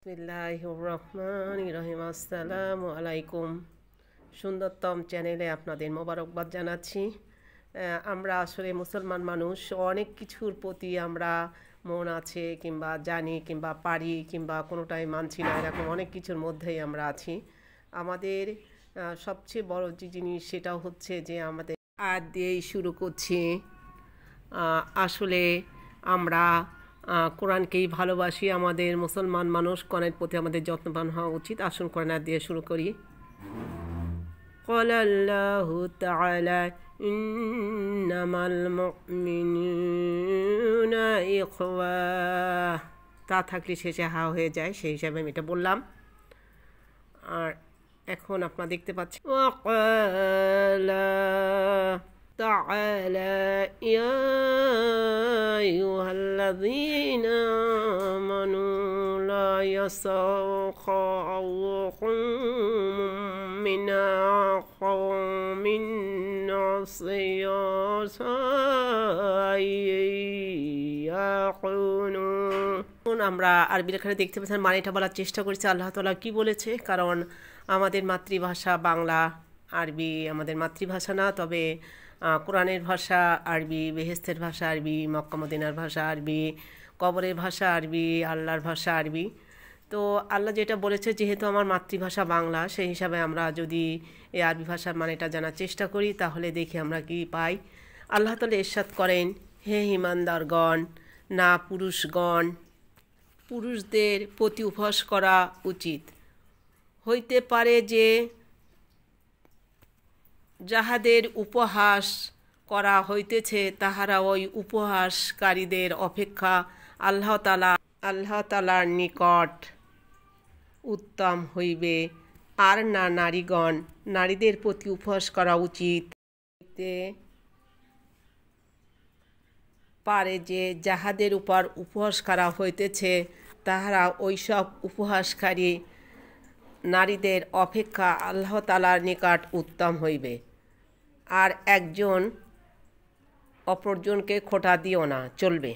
বিসমিল্লাহির রহমানির রহিম। আসসালামু আলাইকুম। সুন্দরতম চ্যানেলে আপনাদের মোবারকবাদ জানাচ্ছি। আমরা আসলে মুসলমান মানুষ, অনেক কিছুর প্রতি আমরা মন আছে কিংবা জানি কিংবা পারি কিংবা কোনোটাই মানছি না, এরকম অনেক কিছুর মধ্যেই আমরা আছি। আমাদের সবচেয়ে বড় যে জিনিস সেটা হচ্ছে যে আমাদের আজ দিয়েই শুরু করছি। আসলে আমরা কোরআনকেই ভালোবাসি। আমাদের মুসলমান মানুষ, কোরআনের প্রতি আমাদের যত্নবান হওয়া উচিত। আসুন কোরআন দিয়ে শুরু করি। قال الله تعالى إنما المؤمنون إخوة। তা থাকলে শেষে হা হয়ে যায়, সেই হিসাবে আমি এটা বললাম। আর এখন আপনারা দেখতে পাচ্ছেন وقال تعالى يا أيها الذين آمنوا لا يسخر قوم من قوم عسى يكونوا। আমরা আরবি লেখাটা দেখতে পাচ্ছেন, মানেটা বলার চেষ্টা করছি আল্লাহ তাআলা কি বলেছে। কারণ আমাদের মাতৃভাষা বাংলা, আরবি আমাদের মাতৃভাষা না, তবে কোরআনের ভাষা আরবি, বেহেস্তের ভাষা আরবি, মক্কা মদিনার ভাষা আরবি, কবরের ভাষা আরবি, আল্লাহর ভাষা আরবি। তো আল্লাহ যেটা বলেছে, যেহেতু আমার মাতৃভাষা বাংলা, সেই হিসাবে আমরা যদি এই আরবি ভাষার মানেটা জানার চেষ্টা করি তাহলে দেখি আমরা কি পাই। আল্লাহ তাআলা ইরশাদ করেন, হে ঈমানদারগণ, না পুরুষগণ, পুরুষদের প্রতি উপহাস করা উচিত হইতে পারে যে যাহাদের উপহাস করা হইতেছে তাহারা ওই উপহাসকারীদের অপেক্ষা আল্লাহ তাআলার নিকট উত্তম হইবে। আর না নারীগণ, নারীদের প্রতি উপহাস করা উচিত হইতে পারে যে যাহাদের উপর উপহাস করা হইতেছে তাহারা ওইসব উপহাসকারী নারীদের অপেক্ষা আল্লাহ তাআলার নিকট উত্তম হইবে। আর একজন অপরজনকে খোঁটা দিও না, চলবে।